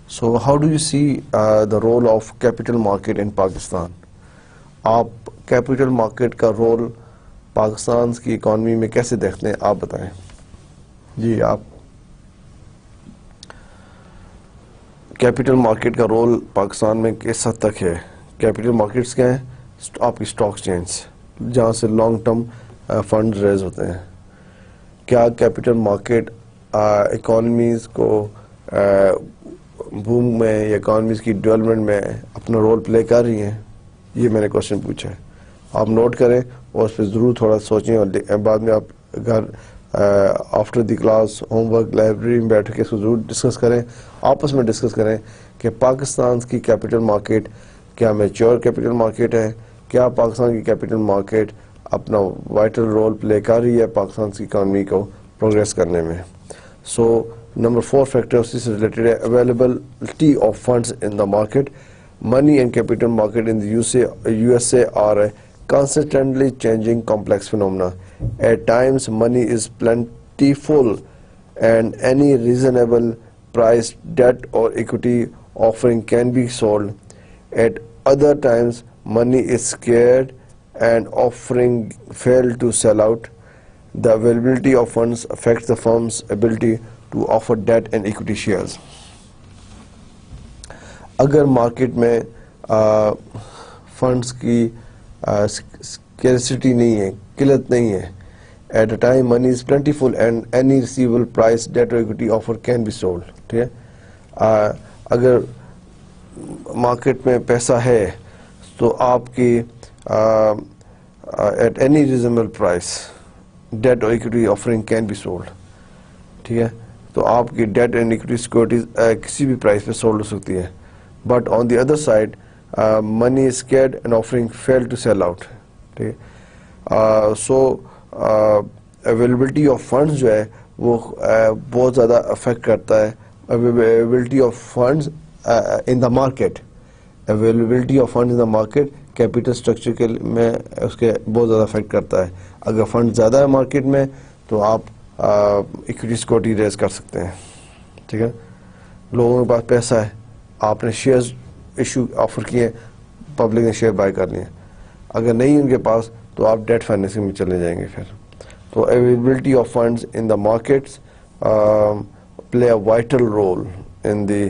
S1: So how do you see the role of capital market in Pakistan? آپ capital market کا role Pakistan کی economy میں کیسے دیکھتے ہیں, آپ بتائیں. جی, آپ کیپٹل مارکیٹ کا رول پاکستان میں کس حد تک ہے؟ کیپٹل مارکیٹس کیا ہیں؟ آپ کی اسٹاک چینز, جہاں سے لانگ ٹرم فنڈز ریز ہوتے ہیں. کیا کیپٹل مارکیٹ اکانومیز کو بوم میں یا اکانومیز کی ڈیولپمنٹ میں اپنا رول پلے کر رہی ہیں؟ یہ میں نے کوشچن پوچھا ہے. آپ نوٹ کریں اور اس پہ ضرور تھوڑا سوچیں, اور بعد میں آپ گھر after the class home work library میں بیٹھ کے اس کو ضرور ڈسکس کریں, آپس میں ڈسکس کریں کہ پاکستان کی کیپٹل مارکیٹ کیا میچور کیپٹل مارکیٹ ہے, کیا پاکستان کی کیپٹل مارکیٹ اپنا وائٹل رول پلے کر رہی ہے پاکستان کی اکانومی کو پروگریس کرنے میں. سو نمبر 4 فیکٹر اس سے ریلیٹڈ ہے availability of funds in the market. Money and capital market in the USA are a constantly changing complex phenomena. At times, money is plentiful and any reasonable priced debt or equity offering can be sold. At other times, money is scarce and offering fail to sell out. The availability of funds affects the firm's ability to offer debt and equity shares. اگر market میں funds کی scarcity نہیں ہے, قلت نہیں ہے, at a time money is plentiful and any receivable price debt اور equity offer can be sold. ٹھیک ہے, اگر مارکیٹ میں پیسہ ہے تو آپ کی at any reasonable price debt اور equity offering can be sold. ٹھیک ہے, تو آپ کی ڈیٹ اینڈ ایکوٹی سیکورٹیز کسی بھی پرائز پہ سولڈ ہو سکتی ہے. But on the other side, money is scarce and offering fail to sell out. So availability of funds جو ہے وہ بہت زیادہ افیکٹ کرتا ہے. Availability of funds in the market. Availability of funds in the market capital structure کے میں اس کے بہت زیادہ افیکٹ کرتا ہے. اگر فنڈ زیادہ ہے مارکیٹ میں تو آپ equity security ریز کر سکتے ہیں. ٹھیک ہے, لوگوں کے پاس پیسہ ہے, آپ نے شیئرز ایشو آفر کیے, پبلک نے شیئر بائی کر لیے. اگر نہیں ان کے پاس تو آپ ڈیٹ فائنینسنگ میں چلے جائیں گے. پھر تو availability of funds in the markets play a vital role in the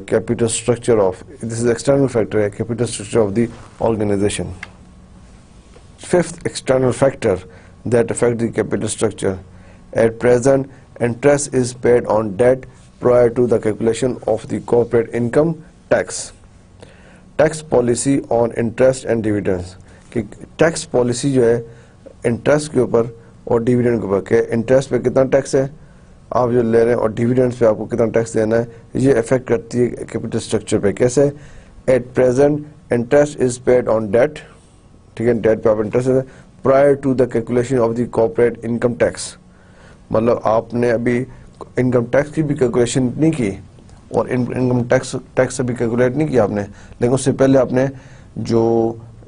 S1: capital structure of, this is external factor ہے, capital structure of the organisation. Fifth external factor that affect the capital structure. At present, interest is paid on debt prior to the calculation of the corporate income tax. Tax policy on interest and dividends. کہ tax policy جو ہے interest کے اوپر اور dividend کے اوپر, کہ interest پہ کتنا ٹیکس ہے آپ جو لے رہے ہیں اور ڈیویڈنڈ پہ آپ کو کتنا ٹیکس دینا ہے, یہ افیکٹ کرتی ہے کیپٹل اسٹرکچر پہ. کیسے؟ At present interest is paid on debt. ٹھیک ہے, ڈیٹ پہ آپ انٹرسٹ ہے prior to the calculation of the corporate income tax. مطلب آپ نے ابھی انکم ٹیکس کی بھی کیلکولیشن نہیں کی اور انکم ٹیکس بھی کیلکولیٹ نہیں کیا آپ نے, لیکن اس سے پہلے آپ نے جو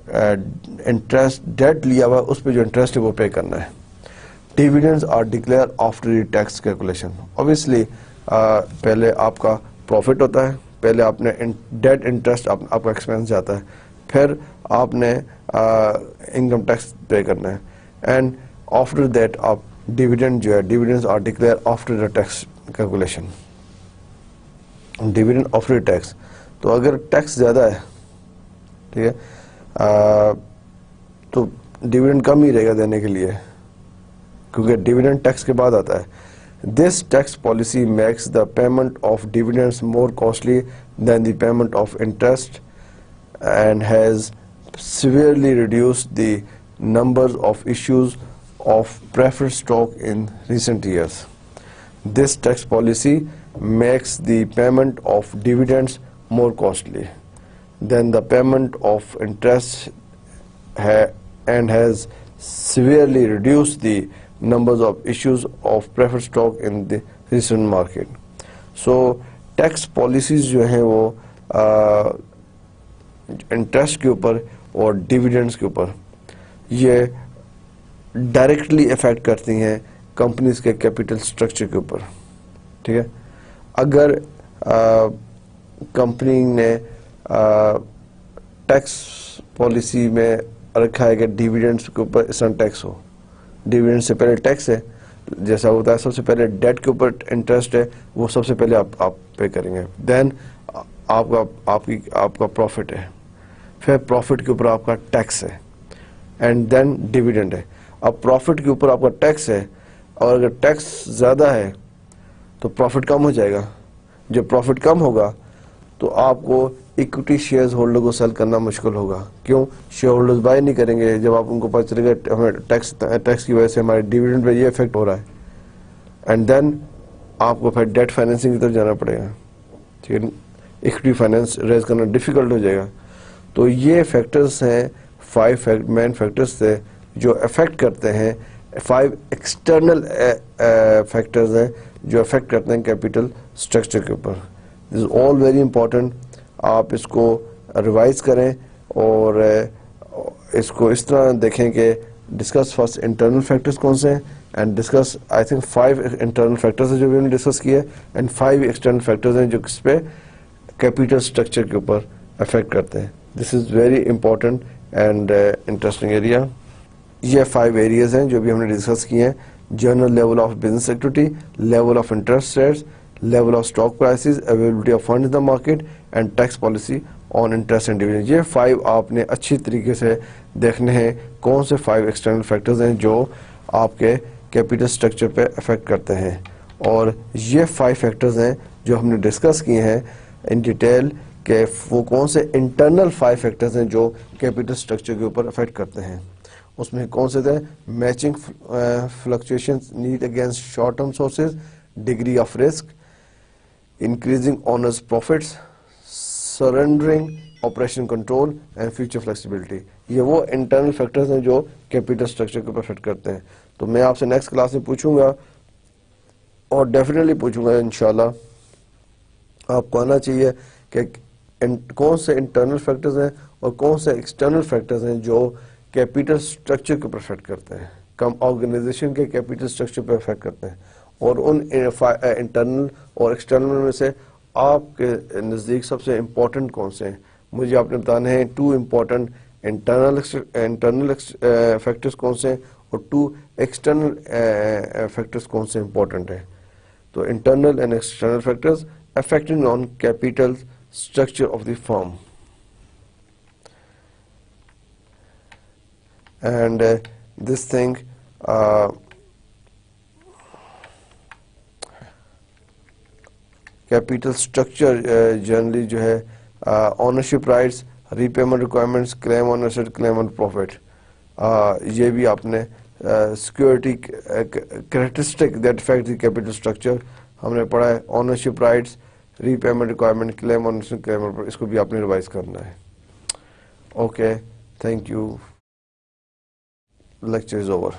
S1: انٹرسٹ ڈیٹ لیا ہوا اس پہ جو انٹرسٹ ہے وہ پے کرنا ہے. Dividends are declared after the tax calculation. Obviously پہلے آپ کا پروفٹ ہوتا ہے, پہلے آپ نے ڈیٹ انٹرسٹ آپ کا ایکسپینس جاتا ہے, پھر آپ نے انکم ٹیکس پے کرنا ہے, اینڈ آفٹر دیٹ آپ ڈیویڈنڈ جو ہے dividends are declared after the tax calculation. Dividend after tax, تو اگر ٹیکس زیادہ ہے, ٹھیک ہے, تو ڈیویڈنڈ کم ہی رہے گا دینے کے لیے, کیونکہ ڈیویڈنڈ ٹیکس کے بعد آتا ہے. This tax policy makes the payment of dividends more costly than the payment of interest and has severely reduced the numbers of issues of preferred stock in recent years. This tax policy makes the payment of dividends more costly than the payment of interest and has severely reduced the numbers of issues of preferred stock in the recent market. So tax policies جو ہیں وہ interest کے اوپر اور dividends کے اوپر یہ directly affect کرتی ہیں کمپنیز کے کیپٹل اسٹرکچر کے اوپر. ٹھیک ہے, اگر کمپنی نے ٹیکس پالیسی میں رکھا ہے کہ ڈیویڈنڈس کے اوپر اس طرح ٹیکس ہو, ڈیویڈنڈ سے پہلے ٹیکس ہے, جیسا ہوتا ہے سب سے پہلے ڈیٹ کے اوپر انٹرسٹ ہے وہ سب سے پہلے آپ پے کریں گے, دین آپ کا پروفٹ ہے, پھر پروفٹ کے اوپر آپ کا ٹیکس ہے, اینڈ دین ڈیویڈنڈ ہے. اب پروفٹ کے اوپر آپ کا ٹیکس ہے اور اگر ٹیکس زیادہ ہے تو پروفٹ کم ہو جائے گا. جب پروفٹ کم ہوگا تو آپ کو اکوٹی شیئرز ہولڈر کو سیل کرنا مشکل ہوگا. کیوں؟ شیئر ہولڈرز بائی نہیں کریں گے جب آپ ان کو پتہ چلے گا ہمیں ٹیکس کی وجہ سے ہمارے ڈیویڈنڈ پہ یہ افیکٹ ہو رہا ہے. اینڈ دین آپ کو پھر ڈیٹ فائنینسنگ کی طرف جانا پڑے گا. ٹھیک ہے، اکوٹی فائنینس ریز کرنا ڈیفیکلٹ ہو جائے گا. تو یہ فیکٹرز ہیں 5 مین فیکٹرز تھے جو افیکٹ کرتے ہیں. 5 ایکسٹرنل فیکٹرز ہیں جو افیکٹ کرتے ہیں کیپیٹل اسٹرکچر کے اوپر. دس از آل ویری امپورٹنٹ. آپ اس کو ریوائز کریں اور اس کو اس طرح دیکھیں کہ ڈسکس فرسٹ انٹرنل فیکٹرز کون سے ہیں and discuss I think 5 internal factors ہیں جو بھی ہم نے ڈسکس کیے اینڈ 5 ایکسٹرنل فیکٹرز ہیں جو کس پہ کیپیٹل اسٹرکچر کے اوپر افیکٹ کرتے ہیں. This is very important and interesting area. یہ 5 ایریاز ہیں جو بھی ہم نے ڈسکس کیے ہیں: general level of business activity, level of interest rates, level of stock prices, availability of fund in the market and tax policy on interest and dividend. یہ 5 آپ نے اچھی طریقے سے دیکھنے ہیں کون سے 5 ایکسٹرنل فیکٹرز ہیں جو آپ کے کیپیٹل اسٹرکچر پہ افیکٹ کرتے ہیں. اور یہ 5 فیکٹرز ہیں جو ہم نے ڈسکس کیے ہیں ان ڈیٹیل کہ وہ کون سے انٹرنل 5 فیکٹرز ہیں جو کیپیٹل اسٹرکچر کے اوپر افیکٹ کرتے ہیں. اس میں کون سے تھے؟ Matching fluctuation need against short term sources, degree of risk, increasing owners profits, surrendering operation control and future flexibility. یہ وہ انٹرنل فیکٹرز ہیں جو کیپیٹل اسٹرکچر کے اوپر افیکٹ کرتے ہیں. تو میں آپ سے نیکسٹ کلاس میں پوچھوں گا اور ڈیفینیٹلی پوچھوں گا انشاءاللہ. آپ کو آنا چاہیے کہ کون سے انٹرنل فیکٹرز ہیں اور کون سے ایکسٹرنل فیکٹرز ہیں جو کیپیٹل اسٹرکچر کے اوپر افیکٹ کرتے ہیں، کم آرگنائزیشن کے کیپیٹل اسٹرکچر پہ افیکٹ کرتے ہیں. اور ان انٹرنل اور ایکسٹرنل میں سے آپ کے نزدیک سب سے امپورٹنٹ کون سے ہیں؟ مجھے آپ نے بتانے ہیں 2 امپورٹنٹ انٹرنل فیکٹرز کون سے ہیں اور 2 ایکسٹرنل فیکٹرز کون سے امپورٹنٹ ہیں. تو internal and external factors affecting on capital structure of the firm. And this thing capital structure generally جو ہے ownership rights, repayment requirements, claim on asset, claim on profit. یہ بھی آپ نے security characteristic that affect the capital structure ہم نے پڑھا ہے. ownership rights, repayment requirement, claim on asset, claim on profit. اس کو بھی آپ نے ریوائز کرنا ہے. Okay, thank you. Lecture is over.